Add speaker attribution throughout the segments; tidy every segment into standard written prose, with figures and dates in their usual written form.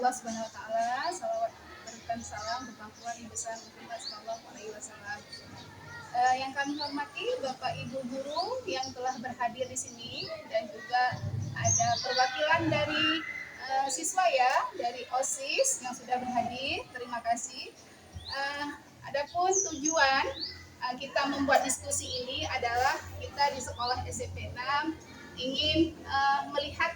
Speaker 1: Allah Subhanahu wa taala, salawat dan salam berpangkuan di besar Muhammad sallallahu alaihi wasallam. Yang kami hormati Bapak Ibu guru yang telah berhadir di sini dan juga ada perwakilan dari siswa ya, dari OSIS yang sudah berhadir. Terima kasih. Adapun tujuan kita membuat diskusi ini adalah kita di sekolah SMP 6 ingin melihat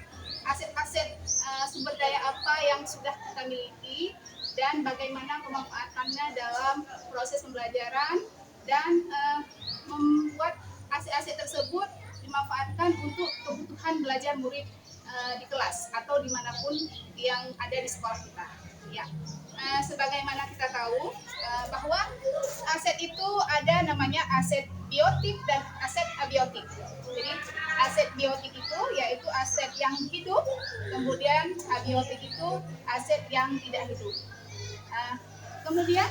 Speaker 1: aset-aset sumber daya apa yang sudah kita miliki dan bagaimana pemanfaatannya dalam proses pembelajaran dan membuat aset-aset tersebut dimanfaatkan untuk kebutuhan belajar murid di kelas atau dimanapun yang ada di sekolah kita. Ya, sebagaimana kita tahu bahwa aset itu ada namanya aset biotik dan aset abiotik. Jadi aset biotik itu yaitu aset yang hidup, kemudian abiotik itu aset yang tidak hidup. Kemudian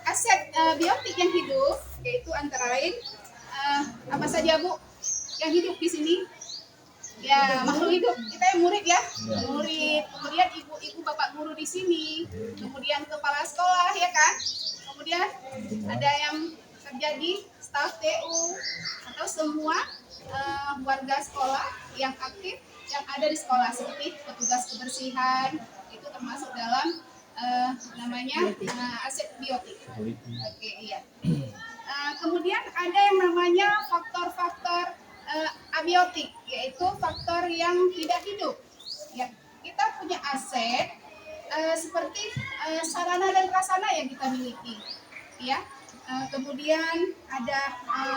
Speaker 1: aset biotik yang hidup yaitu antara lain apa saja Bu yang hidup di sini? Ya, makhluk hidup. Kita yang murid ya, murid. Kemudian ibu-ibu bapak guru di sini. Kemudian kepala sekolah ya kan. Kemudian ada yang kerja di staf TU atau semua warga sekolah yang aktif yang ada di sekolah seperti petugas kebersihan itu termasuk dalam namanya aset biotik. Oke, iya. Kemudian ada yang namanya faktor-faktor abiotik, yaitu faktor yang tidak hidup. Ya, kita punya aset seperti sarana dan prasarana yang kita miliki. Ya, kemudian ada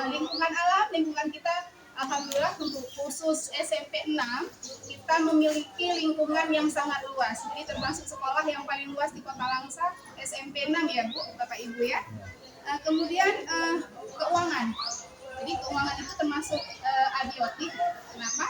Speaker 1: lingkungan alam, lingkungan kita. Alhamdulillah untuk khusus SMP 6 kita memiliki lingkungan yang sangat luas. Jadi termasuk sekolah yang paling luas di Kota Langsa, SMP 6 ya Bu, Bapak Ibu ya. Kemudian keuangan. Jadi keuangan itu termasuk abiotik. Kenapa?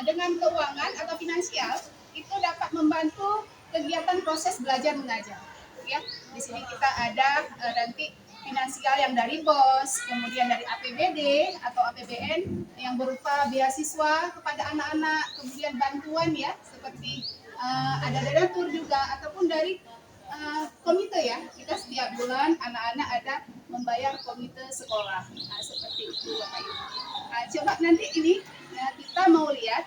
Speaker 1: Dengan keuangan atau finansial itu dapat membantu kegiatan proses belajar mengajar. Ya, di sini kita ada nanti finansial yang dari BOS, kemudian dari APBD atau APBN yang berupa beasiswa kepada anak-anak, kemudian bantuan ya seperti ada donatur juga ataupun dari komite ya, kita setiap bulan anak-anak ada membayar komite sekolah. Seperti itu Bapak Ibu. Coba nanti ini kita mau lihat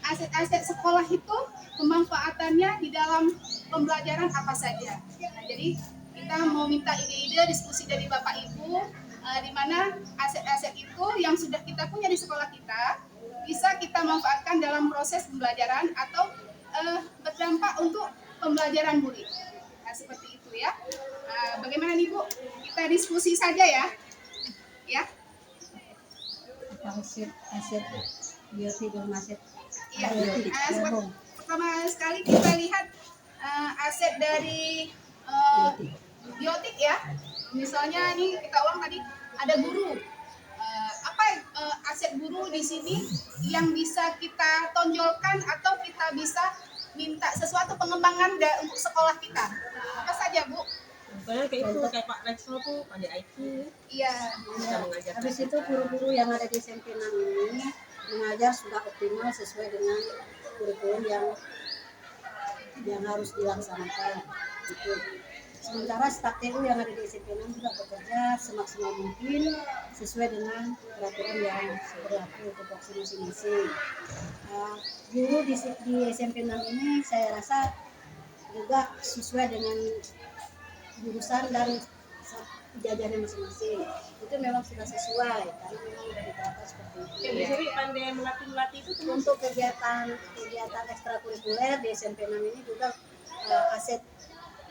Speaker 1: aset-aset sekolah itu pemanfaatannya di dalam pembelajaran apa saja. Jadi kita mau minta ide-ide diskusi dari Bapak Ibu di mana aset-aset itu yang sudah kita punya di sekolah kita bisa kita manfaatkan dalam proses pembelajaran atau berdampak untuk pembelajaran murid. Seperti itu ya. Bagaimana nih Bu? Kita diskusi saja ya. Ya.
Speaker 2: Aset biotik dan aset.
Speaker 1: Iya. Pertama sekali kita lihat aset dari biotik ya. Misalnya nih kita ulang tadi ada guru. Apa aset guru di sini yang bisa kita tonjolkan atau kita bisa minta sesuatu pengembangan untuk sekolah kita? Apa saja Bu?
Speaker 3: Misalnya kayak itu kayak Pak Rexel tuh pandai IT.
Speaker 1: Iya.
Speaker 2: Habis itu guru-guru yang ada di SMP 6 ini mengajar sudah optimal sesuai dengan kurikulum yang harus dilaksanakan. Itu. Sementara staf TU yang ada di SMP 6 juga bekerja semaksimal mungkin sesuai dengan peraturan yang berlaku untuk voksi masing-masing. Guru di SMP 6 ini saya rasa juga sesuai dengan jurusan dan jajaran masing-masing. Itu memang sudah sesuai karena memang sudah ditata seperti itu.
Speaker 3: Jadi sering pandai melatih itu
Speaker 2: untuk kegiatan ekstrakurikuler di SMP 6 ini juga aset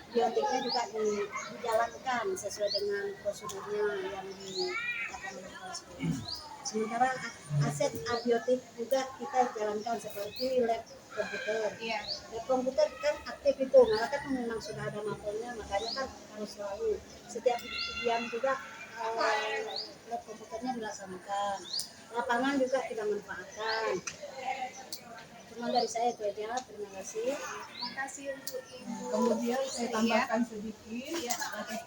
Speaker 2: biotiknya juga dijalankan sesuai dengan prosedurnya yang ditetapkan oleh kepala sekolah. Sementara aset abiotik juga kita jalankan seperti lab komputer.
Speaker 1: Iya.
Speaker 2: Lab komputer kan aktif itu, malah kan memang sudah ada mapelnya, makanya kan harus selalu setiap ujian juga lab komputernya dilaksanakan. Lapangan juga kita manfaatkan. Cuma dari saya itu aja, terima kasih.
Speaker 1: Terima kasih untuk Ibu.
Speaker 4: Kemudian saya tambahkan sedikit,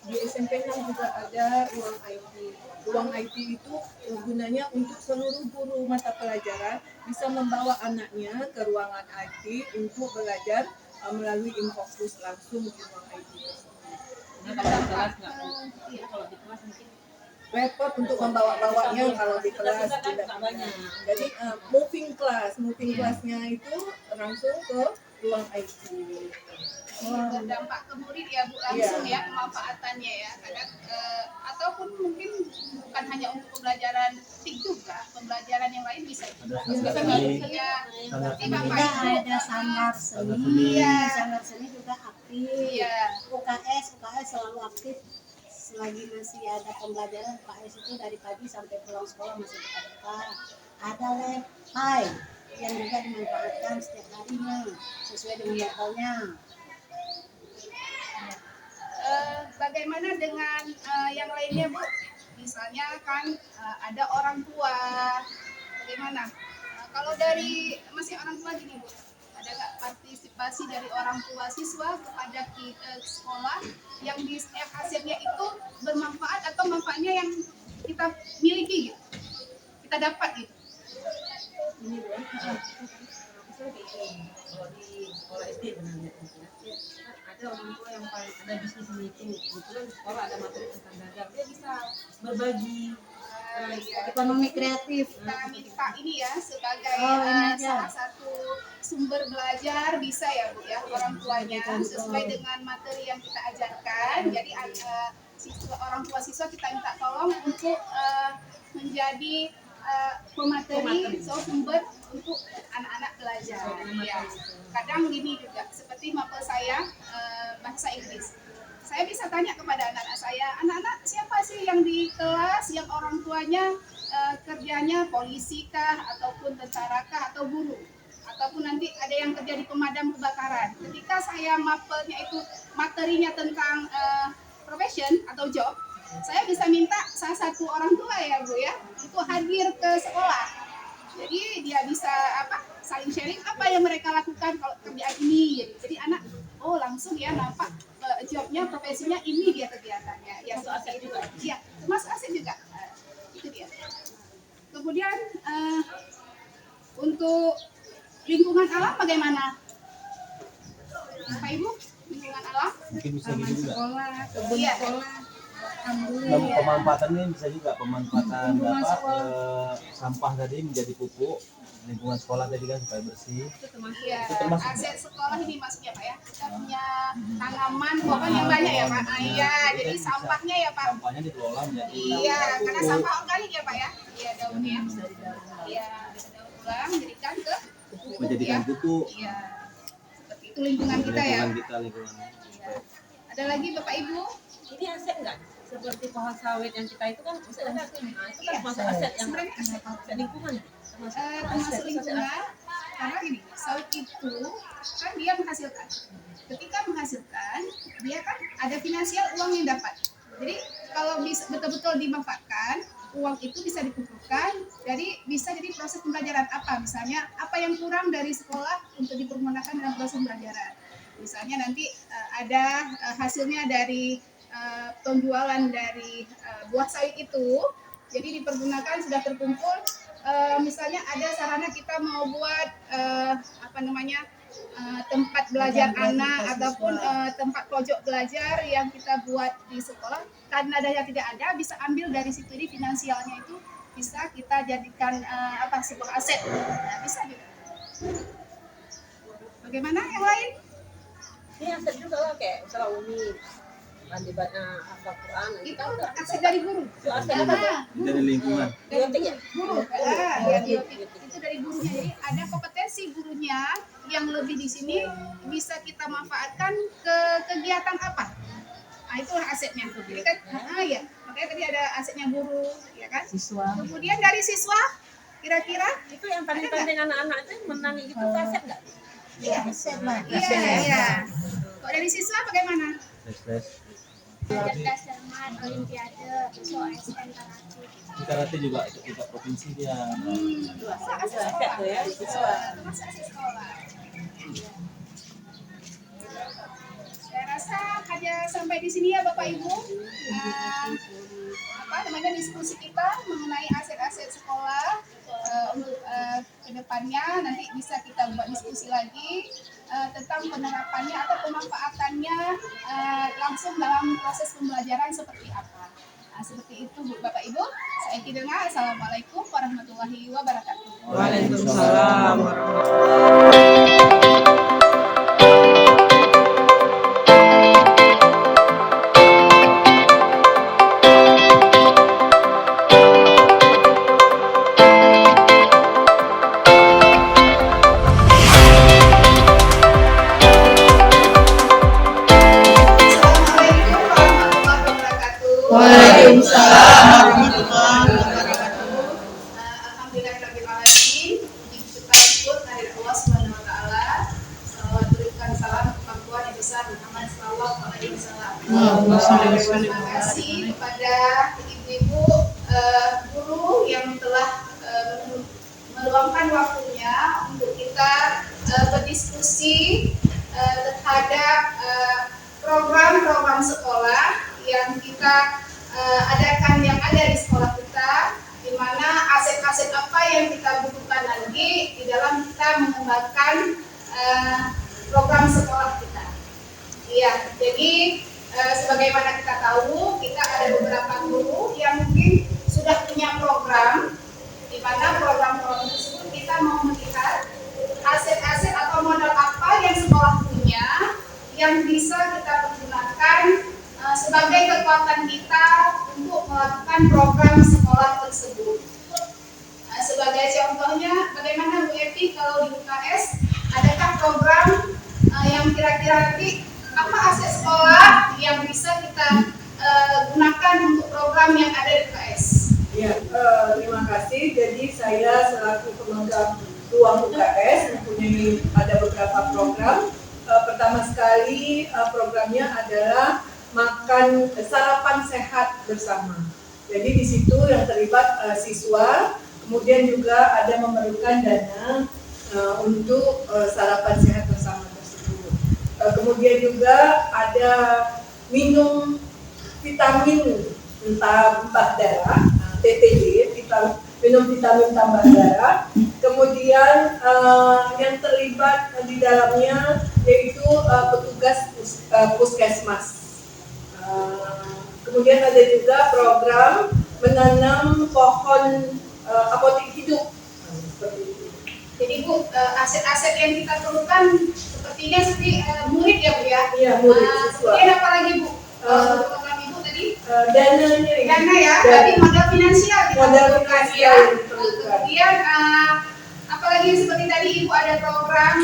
Speaker 4: di SMP 6 juga ada ruang IT. Ruang IT itu gunanya untuk seluruh guru mata pelajaran bisa membawa anaknya ke ruangan IT untuk belajar melalui Infokus langsung di ruang IT tersebut.
Speaker 3: Nah, kalau di kelas nggak
Speaker 1: Iya.
Speaker 3: kalau di kelas mungkin
Speaker 4: Repot untuk membawa-bawanya kalau di kelas
Speaker 3: kan
Speaker 4: tidak
Speaker 3: nggak
Speaker 4: banyak.
Speaker 3: banyak.
Speaker 4: Jadi moving classnya itu langsung ke ruang IT.
Speaker 1: Berdampak ke murid ya Bu, langsung ya pemanfaatannya ya. Kadang ataupun mungkin bukan hanya untuk pembelajaran TIK juga, pembelajaran yang lain bisa juga. Ya, nanti Bapak
Speaker 2: Kita
Speaker 1: Ibu
Speaker 2: ada sanggar
Speaker 5: Sanggar
Speaker 2: seni,
Speaker 5: seni.
Speaker 2: sanggar seni juga aktif.
Speaker 1: Iya.
Speaker 2: UKS selalu aktif selagi masih ada pembelajaran. UKS itu dari pagi sampai pulang sekolah masih buka. Ada Wi-Fi yang juga dimanfaatkan setiap harinya sesuai dengan levelnya.
Speaker 1: Bagaimana dengan yang lainnya Bu? Misalnya kan ada orang tua, bagaimana? Kalau dari masih orang tua gini Bu, ada nggak partisipasi dari orang tua siswa kepada sekolah yang di hasilnya itu bermanfaat atau manfaatnya yang kita miliki gitu, kita dapat gitu?
Speaker 3: ini Bu, misalnya kalau di sekolah SD benarnya ada orang tua yang paling ada bisnis ini itu kebetulan di sekolah ada materi tentang dagang, dia bisa berbagi
Speaker 2: Ekonomi kreatif.
Speaker 1: Kita minta ini ya sebagai
Speaker 2: ini aja.
Speaker 1: salah satu sumber belajar bisa ya Bu ya, orang tuanya sesuai dengan materi yang kita ajarkan. Jadi orang tua siswa kita minta tolong untuk menjadi pemateri sumber untuk anak-anak belajar. Ya. Kadang gini juga, seperti mapel saya bahasa Inggris. Saya bisa tanya kepada anak-anak saya, anak-anak siapa sih yang di kelas yang orang tuanya kerjanya polisi kah, ataupun tentara kah, atau guru, ataupun nanti ada yang kerja di pemadam kebakaran. Ketika saya mapelnya itu materinya tentang profession atau job, saya bisa minta salah satu orang tua ya Bu ya untuk hadir ke sekolah. Jadi dia bisa saling sharing apa yang mereka lakukan kalau kerjaan ini. Jadi anak langsung ya nampak jobnya, profesinya ini dia kegiatannya. Ya
Speaker 3: termasuk aset juga.
Speaker 1: Iya, termasuk aset juga. Itu dia. Kemudian untuk lingkungan alam bagaimana? Bapak Ibu, lingkungan alam?
Speaker 5: Mungkin bisa gitu juga.
Speaker 2: Kebun
Speaker 1: Iya.
Speaker 2: sekolah.
Speaker 5: Pemanfaatannya bisa juga pemanfaatan sampah tadi menjadi pupuk lingkungan sekolah tadi kan supaya bersih.
Speaker 1: Iya,
Speaker 5: Itu termasuk
Speaker 1: aset sekolah ini maksudnya Pak ya. Kita punya tanaman pohon yang banyak ya Pak. Iya, jadi sampahnya ya Pak.
Speaker 5: Sampahnya dikelola menjadi
Speaker 1: Iya, karena
Speaker 5: pupuk.
Speaker 1: sampah organik ya Pak ya. Iya, daunnya. Iya, daun ulang jadikan ke pupuk
Speaker 5: Menjadikan
Speaker 1: ya.
Speaker 5: pupuk.
Speaker 1: Iya. Seperti itu lingkungan kita ya.
Speaker 5: Lingkungan.
Speaker 1: Iya. Ada lagi Bapak Ibu?
Speaker 3: Ini aset nggak? Seperti pohon sawit yang kita itu kan bisa ada. Nah, itu kan
Speaker 1: Iya.
Speaker 3: termasuk aset yang
Speaker 1: Sebenarnya
Speaker 3: aset lingkungan.
Speaker 1: termasuk lingkungan karena gini, sawit itu kan dia menghasilkan. Ketika menghasilkan, dia kan ada finansial uang yang dapat. Jadi kalau bisa betul-betul dimanfaatkan, uang itu bisa dikumpulkan, jadi bisa jadi proses pembelajaran apa, misalnya apa yang kurang dari sekolah untuk dipergunakan dalam proses pembelajaran. Misalnya nanti ada hasilnya dari penjualan dari buah sawit itu, jadi dipergunakan sudah terkumpul. Misalnya ada sarana kita mau buat tempat belajar anak ataupun tempat pojok belajar yang kita buat di sekolah, karena daya tidak ada, bisa ambil dari situ, jadi finansialnya itu bisa kita jadikan sebuah aset. Nah, bisa juga. Bagaimana yang lain?
Speaker 3: Ini aset juga lah kayak misalnya Umi debatnya Al-Quran
Speaker 1: Itu aset dari guru.
Speaker 3: itu aset juga.
Speaker 5: Dari lingkungan.
Speaker 3: Biotik ya?
Speaker 1: Guru. Ya, itu dari gurunya. Jadi ada kompetensi gurunya yang lebih di sini bisa kita manfaatkan ke kegiatan apa? Nah, itulah asetnya. Jadi kan, ya, makanya tadi ada asetnya guru, ya kan?
Speaker 2: Siswa.
Speaker 1: Kemudian dari siswa, kira-kira
Speaker 3: Itu yang paling penting anak-anak itu menangi itu aset nggak?
Speaker 1: iya,
Speaker 2: Aset lah.
Speaker 1: iya. Kok dari siswa bagaimana?
Speaker 5: Tes.
Speaker 6: cerdas cermat, olimpiade, besok ASN karate.
Speaker 5: Di karate juga tingkat provinsi dia.
Speaker 1: Masa aset
Speaker 3: Aset
Speaker 1: sekolah?
Speaker 3: tuh ya, siswa.
Speaker 1: Masa aset sekolah? Saya rasa hanya sampai di sini ya Bapak Ibu. Diskusi kita mengenai aset-aset sekolah untuk kedepannya nanti bisa kita buat diskusi lagi. tentang penerapannya atau pemanfaatannya langsung dalam proses pembelajaran seperti apa. Nah, seperti itu Bu, Bapak Ibu. Saya Kidenga. Assalamualaikum warahmatullahi wabarakatuh.
Speaker 3: Waalaikumsalam.
Speaker 1: Assalamualaikum warahmatullahi wabarakatuh.
Speaker 4: Waalaikumsalam warahmatullahi wabarakatuh.
Speaker 1: Alhamdulillahirrahmanirrahim. Puji syukur kehadirat Allah Subhanahu wa taala. Salawat berikan salam kepada Nabi besar Muhammad sallallahu alaihi wasallam. Terima kasih kepada ibu-ibu guru yang telah meluangkan waktunya untuk kita berdiskusi terhadap program-program sekolah yang kita adakan yang ada di sekolah kita, di mana aset-aset apa yang kita butuhkan nanti di dalam kita mengembangkan program sekolah kita. Iya, jadi sebagaimana kita tahu, kita ada beberapa guru yang mungkin sudah punya program, di mana program-program tersebut kita mau melihat aset-aset atau modal apa yang sekolah punya yang bisa kita pergunakan sebagai kekuatan kita untuk melakukan program sekolah tersebut. Sebagai contohnya, bagaimana Bu Evi kalau di UKS, adakah program yang kira-kira nanti apa aset sekolah yang bisa kita gunakan untuk program yang ada di UKS?
Speaker 4: Ya, terima kasih. Jadi saya selaku pemegang ruang UKS mempunyai ada beberapa program. Pertama sekali programnya adalah sarapan sehat bersama. Jadi di situ yang terlibat siswa, kemudian juga ada memerlukan dana untuk sarapan sehat bersama tersebut. Kemudian juga ada minum vitamin tambah darah, TTD, minum vitamin tambah darah. Kemudian yang terlibat di dalamnya yaitu petugas puskesmas. Kemudian ada juga program menanam pohon apotek hidup. Seperti itu.
Speaker 1: Jadi Bu, aset-aset yang kita perlukan sepertinya seperti murid ya Bu ya?
Speaker 4: Iya, murid siswa.
Speaker 1: Kemudian apa lagi Bu? Program Ibu tadi?
Speaker 4: Dananya ya.
Speaker 1: Dana ya, berarti modal finansial kita
Speaker 4: Modal
Speaker 1: perlukan
Speaker 4: finansial
Speaker 1: ya.
Speaker 4: yang diperlukan.
Speaker 1: Kemudian apalagi seperti tadi Ibu ada program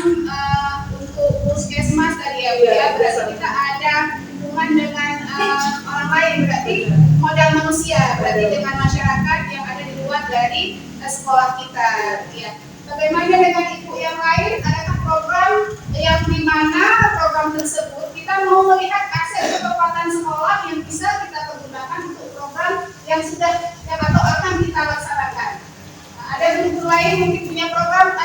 Speaker 1: untuk puskesmas tadi ya Bu
Speaker 4: Iya,
Speaker 1: ya. Berarti
Speaker 4: betul.
Speaker 1: kita ada hubungan dengan orang lain, berarti modal manusia, berarti dengan masyarakat yang ada di luar dari sekolah kita ya. Bagaimana dengan ibu yang lain? Adakah program yang di mana program tersebut kita mau melihat aset kekuatan sekolah yang bisa kita pergunakan untuk program yang sudah atau akan kita laksanakan? Nah, ada guru lain mungkin punya program,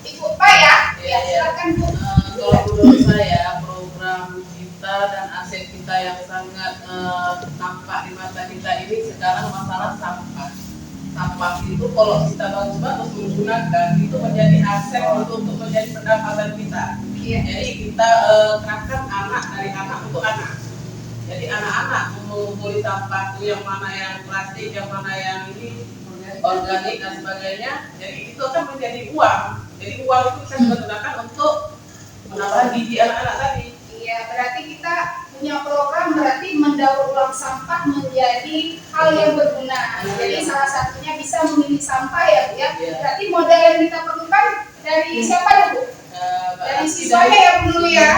Speaker 1: ibu Pak ya? Ya, silakan Bu.
Speaker 7: Kalau menurut saya program kita dan aset kita yang sangat nampak di mata kita ini sekarang masalah sampah. Sampah itu kalau kita bagus-bagus menggunakan itu menjadi aset untuk menjadi pendapatan kita.
Speaker 1: Iya.
Speaker 7: Jadi kita kerahkan anak dari anak untuk anak. Jadi anak-anak mengumpuli sampah itu yang mana yang plastik, yang mana yang ini organik dan sebagainya. Jadi itu akan menjadi uang. Jadi uang itu bisa kita gunakan untuk menambah gizi anak-anak tadi.
Speaker 1: Iya, berarti kita punya program berarti mendaur ulang sampah menjadi hal yang berguna. Jadi salah satunya bisa memilih sampah ya Bu ya.
Speaker 7: Iya.
Speaker 1: Berarti modal yang kita perlukan dari siapa ya Bu? Dari siswanya ya Bu dulu ya.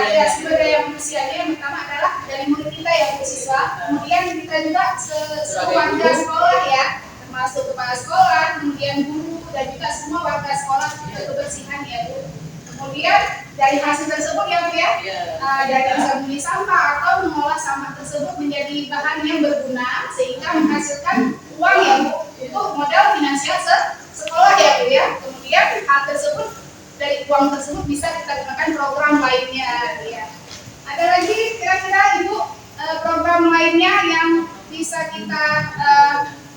Speaker 1: Ya sumber daya manusianya yang pertama adalah dari murid kita ya Bu siswa. Kemudian kita juga warga sekolah ya, termasuk kepala sekolah, kemudian guru dan juga semua warga sekolah untuk kebersihan ya Bu. Kemudian dari hasil tersebut ya Bu ya, dari bisa memilih sampah atau mengolah sampah tersebut menjadi bahan yang berguna sehingga menghasilkan uang ya Bu untuk modal finansial sekolah ya Bu ya. Kemudian hal tersebut dari uang tersebut bisa kita gunakan program lainnya ya. Ada lagi kira-kira Ibu program lainnya yang bisa kita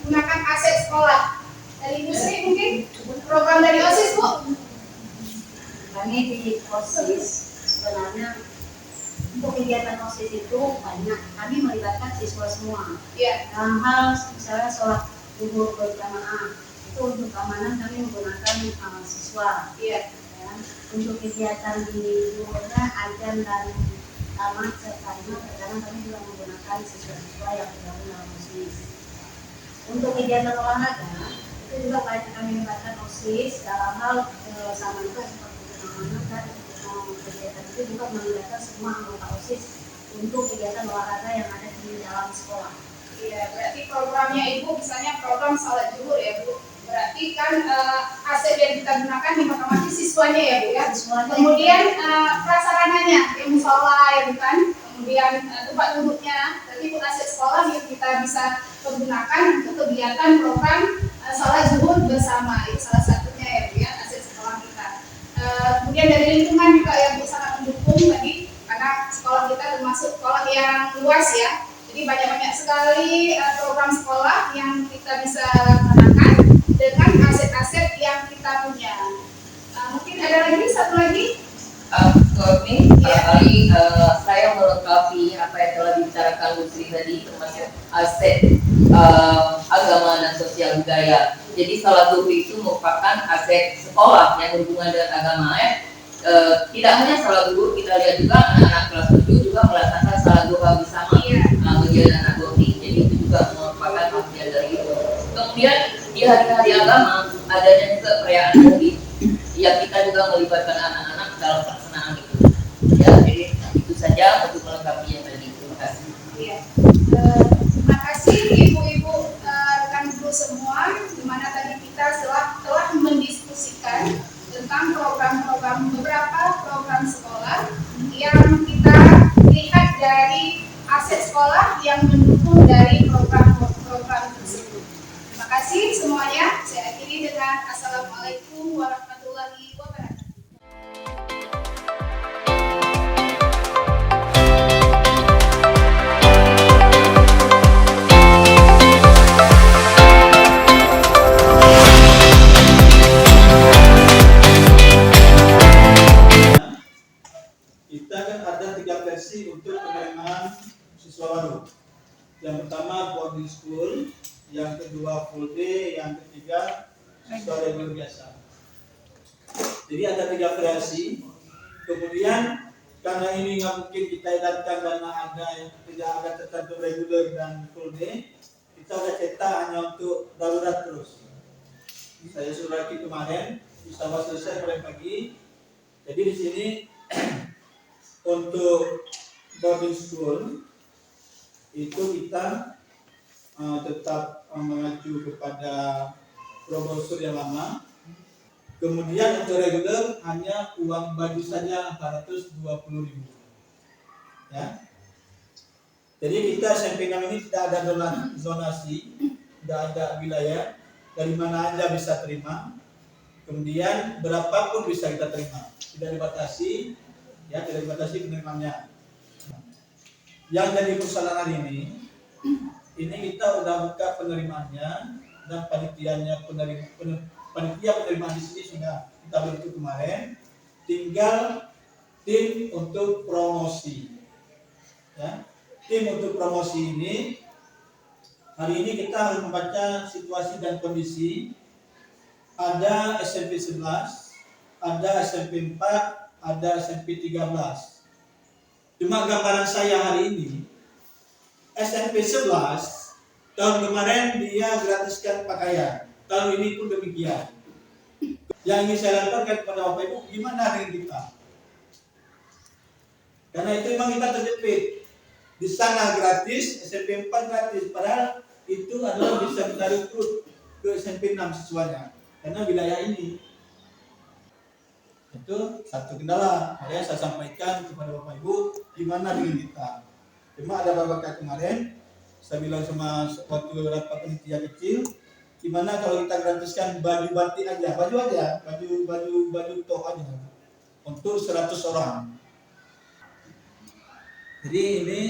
Speaker 1: gunakan aset sekolah? Dari Ibu Sri mungkin program dari OSIS Bu?
Speaker 2: kami di OSIS sebenarnya untuk kegiatan OSIS itu banyak. Kami melibatkan siswa semua.
Speaker 1: Iya.
Speaker 2: Dalam hal misalnya sholat zuhur berjamaah itu untuk keamanan kami menggunakan siswa.
Speaker 1: Iya.
Speaker 2: Ya. Untuk kegiatan di zuhurnya azan dan tamat serta imam terkadang kami juga menggunakan siswa-siswa yang tergabung dalam OSIS. Untuk kegiatan olahraga itu juga banyak kami melibatkan OSIS dalam hal sama juga seperti keamanan dan kegiatan itu juga melibatkan semua anggota OSIS untuk kegiatan olahraga yang ada di dalam sekolah.
Speaker 1: Iya, berarti programnya Ibu misalnya program salat zuhur ya Bu. Berarti kan aset yang kita gunakan di Mahkamah siswanya ya Bu ya.
Speaker 2: Siswanya.
Speaker 1: Kemudian prasarananya yang musola ya bukan. Kemudian tempat duduknya. Berarti pun aset sekolah yang kita bisa pergunakan untuk kegiatan program salat zuhur bersama. Itu salah satunya ya Bu ya, aset sekolah kita. Kemudian dari lingkungan juga yang Bu sangat mendukung tadi karena sekolah kita termasuk sekolah yang luas ya. Jadi banyak-banyak sekali program sekolah yang kita bisa laksanakan dengan aset-aset yang kita punya. Mungkin ada lagi satu lagi?
Speaker 8: Ini barangkali saya melengkapi apa yang telah dibicarakan Bu Sri tadi termasuk aset agama dan sosial budaya. Jadi salat zuhur itu merupakan aset sekolah yang berhubungan dengan agama ya. Tidak hanya salat zuhur, kita lihat juga anak-anak kelas 7 juga melaksanakan salat duha bersama bagian anak boarding. Jadi itu juga merupakan bagian dari itu. Kemudian di hari-hari agama adanya juga perayaan Maulid yang kita juga melibatkan anak-anak dalam pelaksanaan itu. Ya, jadi itu saja untuk melengkapi yang tadi. Terima kasih.
Speaker 1: Iya. Terima kasih ibu-ibu rekan guru semua, di mana tadi kita telah mendiskusikan tentang beberapa program sekolah yang kita lihat dari aset sekolah yang mendukung dari program-program tersebut. Terima kasih semuanya. Saya akhiri dengan Assalamualaikum warahmatullahi wabarakatuh.
Speaker 9: Kita kan ada 3 versi untuk penerimaan siswa baru. Yang pertama boarding school, yang kedua full day, yang ketiga siswa reguler biasa. Jadi ada 3 versi. Kemudian karena ini nggak mungkin kita edarkan karena ada yang tidak ada tertentu reguler dan full day, kita udah cetak hanya untuk darurat terus. Saya suruh lagi kemarin, bisa selesai mulai pagi. Jadi di sini untuk boarding school itu kita tetap mengacu kepada brosur yang lama. Kemudian untuk reguler hanya uang baju saja 420.000. Ya. Jadi kita SMP 6 ini tidak ada zonasi, tidak ada wilayah dari mana aja bisa terima. Kemudian berapapun bisa kita terima, tidak dibatasi. Ya, tidak dibatasi penerimaannya. Yang jadi persoalan hari ini kita udah buka penerimaannya dan panitia penerimaan di sini sudah kita bentuk kemarin. Tinggal tim untuk promosi. Ya, tim untuk promosi ini hari ini kita harus membaca situasi dan kondisi. Ada SMP 11, ada SMP 4, ada SMP 13. Cuma gambaran saya hari ini, SMP 11 tahun kemarin dia gratiskan pakaian, tahun ini pun demikian. Yang ingin saya laporkan kepada Bapak Ibu, gimana dengan kita? Karena itu memang kita terjepit. Di sana gratis, SMP 4 gratis, padahal itu adalah bisa kita rekrut ke SMP 6 siswanya, karena wilayah ini. Itu satu kendala. Makanya saya sampaikan kepada Bapak Ibu gimana dengan kita. Cuma ada beberapa kemarin saya bilang sama waktu rapat panitia kecil, gimana kalau kita gratiskan baju batik aja, baju tok aja untuk 100 orang. Jadi ini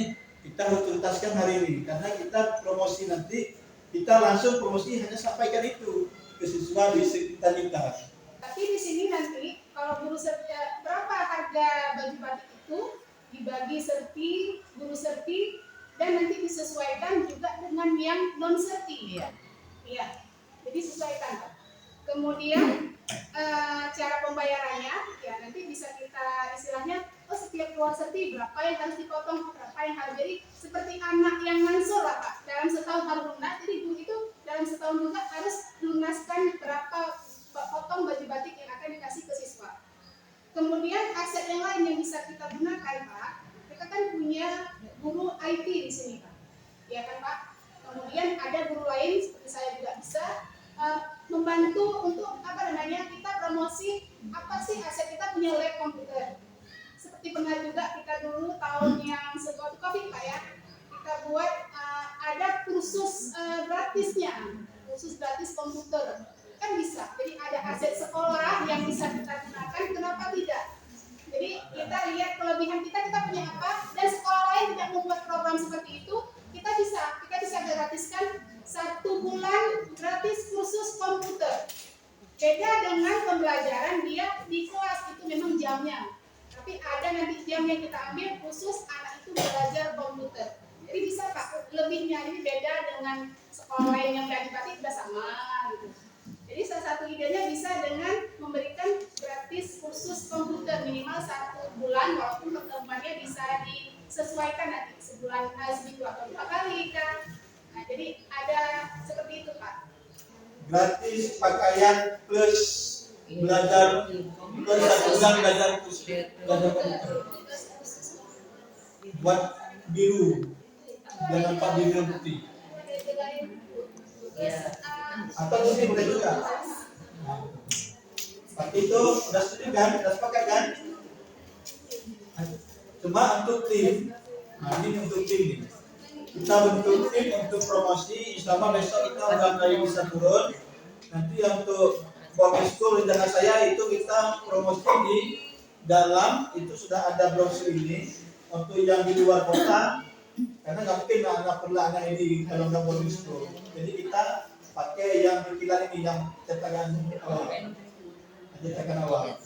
Speaker 9: kita harus tuntaskan hari ini karena kita promosi nanti kita langsung promosi hanya sampaikan itu ke siswa di sekitar kita.
Speaker 1: Tapi di sini nanti kalau guru bagi serti, guru serti, dan nanti disesuaikan juga dengan yang non serti. Iya. Jadi sesuaikan, Pak. Kemudian cara pembayarannya ya nanti bisa kita istilahnya setiap keluar serti berapa yang harus dipotong, berapa yang harus, jadi seperti anak yang mansur lah Pak, dalam setahun harus lunas, jadi guru itu dalam setahun juga harus lunaskan berapa potong baju batik yang akan dikasih ke siswa. Kemudian aset yang lain yang bisa kita gunakan Pak, kita kan punya guru IT di sini Pak, ya kan Pak. Kemudian ada guru lain seperti saya juga bisa membantu untuk kita promosi apa sih aset kita, punya lab komputer. Seperti pernah juga kita dulu tahun yang sebelum COVID Pak ya, kita buat ada kursus gratisnya, kursus gratis komputer kan bisa. Jadi ada aset sekolah yang bisa kita gunakan, kenapa tidak? Jadi kita lihat kelebihan kita punya apa, dan sekolah lain tidak membuat program seperti itu, kita bisa gratiskan 1 bulan gratis kursus komputer. Beda dengan pembelajaran dia di kelas, itu memang jamnya, tapi ada nanti jam yang kita ambil khusus anak itu belajar komputer. Jadi bisa Pak lebihnya, ini beda dengan sekolah lain yang gratis sudah sama gitu. Jadi salah satu idenya bisa dengan memberikan gratis kursus komputer minimal 1 bulan, walaupun pertemuannya bisa disesuaikan nanti sebulan, seminggu atau 2 kali kan. Nah, jadi ada seperti itu Pak.
Speaker 9: Gratis pakaian plus belajar plus 1 bulan belajar komputer buat biru dan apa biru putih atau putih boleh juga. Tapi itu udah setuju kan, udah sepakat kan? Cuma untuk tim, nah ini untuk tim nih. Kita bentuk tim untuk promosi, insya besok kita udah mulai bisa turun. Nanti untuk Bobby School rencana saya itu kita promosi di dalam, itu sudah ada brosur ini. Untuk yang di luar kota, karena nggak mungkin anak perlahan ini kalau nggak Bobby School. Jadi kita pakai yang pikiran ini, yang cetakan awal.